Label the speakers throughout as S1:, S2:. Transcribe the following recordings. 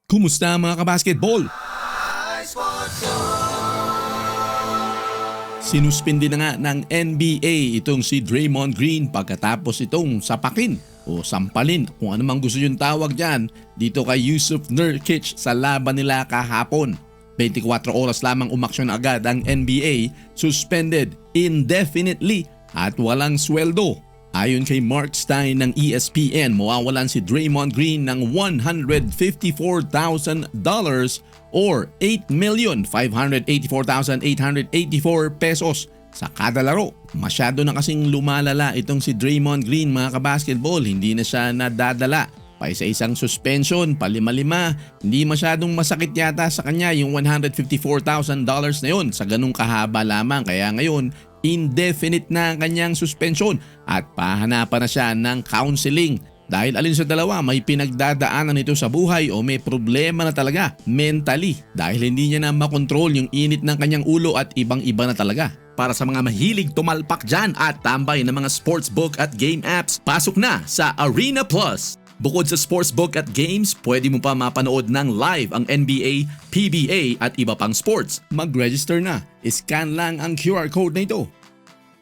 S1: Kumusta mga kabasketball? Sinuspindi na nga ng NBA itong si Draymond Green pagkatapos itong sapakin o sampalin kung ano mang gusto yung tawag dyan dito kay Jusuf Nurkic sa laban nila kahapon. 24 oras lamang umaksyon agad ang NBA, suspended indefinitely at walang sweldo. Ayon kay Mark Stein ng ESPN, mawawalan si Draymond Green ng $154,000 or 8,584,884 pesos sa kada laro. Masyado na kasing lumalala itong si Draymond Green mga kabasketball, hindi na siya nadadala pa isa-isang suspension, palima-lima. Hindi masyadong masakit yata sa kanya yung $154,000 na yun sa ganung kahaba lamang, kaya ngayon indefinite na ang kanyang suspension at pahanapan na siya ng counseling. Dahil alin sa dalawa, may pinagdadaanan nito sa buhay o may problema na talaga mentally dahil hindi niya na makontrol yung init ng kanyang ulo at ibang-iba na talaga. Para sa mga mahilig tumalpak dyan at tambay ng mga sportsbook at game apps, pasok na sa Arena Plus. Bukod sa sportsbook at games, pwede mo pa mapanood ng live ang NBA, PBA at iba pang sports. Mag-register na. Scan lang ang QR code na ito.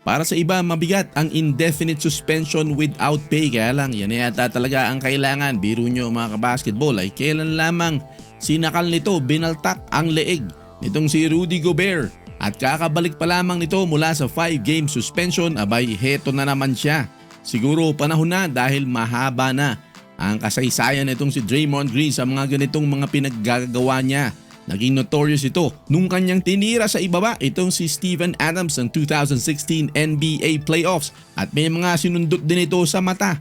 S1: Para sa iba, mabigat ang indefinite suspension without pay. Kaya lang, yan yata talaga ang kailangan. Biro nyo mga kabasketball ay kailan lamang sinakal nito, binaltak ang leeg nitong si Rudy Gobert. At kakabalik pa lamang nito mula sa 5-game suspension, abay heto na naman siya. Siguro panahon na dahil mahaba na ang kasaysayan nitong si Draymond Green sa mga ganitong mga pinaggagawa niya. Naging notorious ito nung kanyang tinira sa ibaba itong si Steven Adams ng 2016 NBA Playoffs at may mga sinundot din ito sa mata.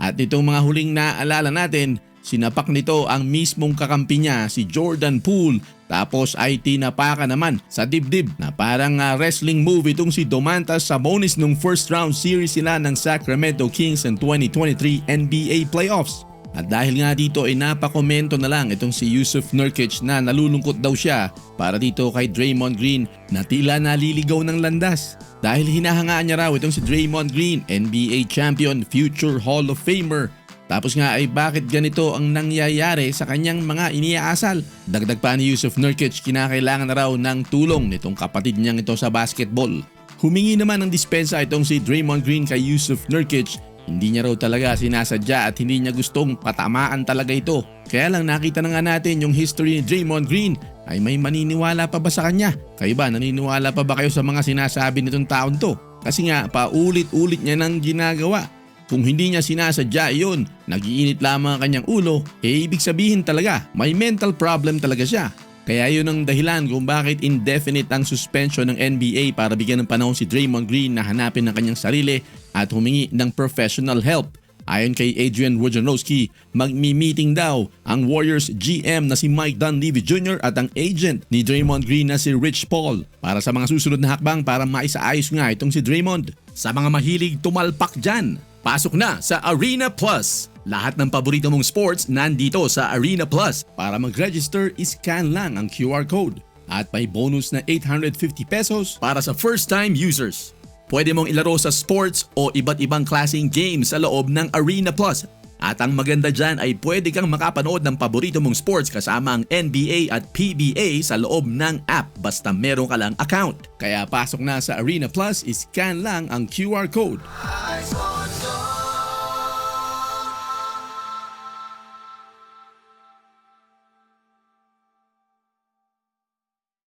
S1: At itong mga huling naalala natin, sinapak nito ang mismong kakampi niya si Jordan Poole tapos ay tinapakan naman sa dibdib na parang wrestling move itong si Domantas Sabonis nung first round series sila ng Sacramento Kings ng 2023 NBA Playoffs. At dahil nga dito ay napakomento na lang itong si Jusuf Nurkic na nalulungkot daw siya para dito kay Draymond Green na tila naliligaw ng landas. Dahil hinahangaan niya raw itong si Draymond Green, NBA champion, future Hall of Famer. Tapos nga ay bakit ganito ang nangyayari sa kanyang mga iniaasal. Dagdag pa ni Jusuf Nurkic, kinakailangan na raw ng tulong nitong kapatid niyang ito sa basketball. Humingi naman ng dispensa itong si Draymond Green kay Jusuf Nurkic. Hindi niya raw talaga sinasadya at hindi niya gustong patamaan talaga ito. Kaya lang nakita na nga natin yung history ni Draymond Green ay may maniniwala pa ba sa kanya? Kayo ba, naniniwala pa ba kayo sa mga sinasabi nitong taon to? Kasi nga paulit-ulit niya nang ginagawa. Kung hindi niya sinasadya iyon, nagiinit lamang ang kanyang ulo, ibig sabihin talaga may mental problem talaga siya. Kaya yun ang dahilan kung bakit indefinite ang suspension ng NBA para bigyan ng panahon si Draymond Green na hanapin ang kanyang sarili at humingi ng professional help. Ayon kay Adrian Wojnarowski, magmi-meeting daw ang Warriors GM na si Mike Dunleavy Jr. at ang agent ni Draymond Green na si Rich Paul para sa mga susunod na hakbang para maisaayos nga itong si Draymond. Sa mga mahilig tumalpak dyan, pasok na sa Arena Plus. Lahat ng paborito mong sports nandito sa Arena Plus. Para mag-register, scan lang ang QR code. At may bonus na 850 pesos para sa first-time users. Pwede mong ilaro sa sports o iba't ibang klaseng games sa loob ng Arena Plus. At ang maganda dyan ay pwede kang makapanood ng paborito mong sports kasama ang NBA at PBA sa loob ng app basta meron ka lang account. Kaya pasok na sa Arena Plus, scan lang ang QR code.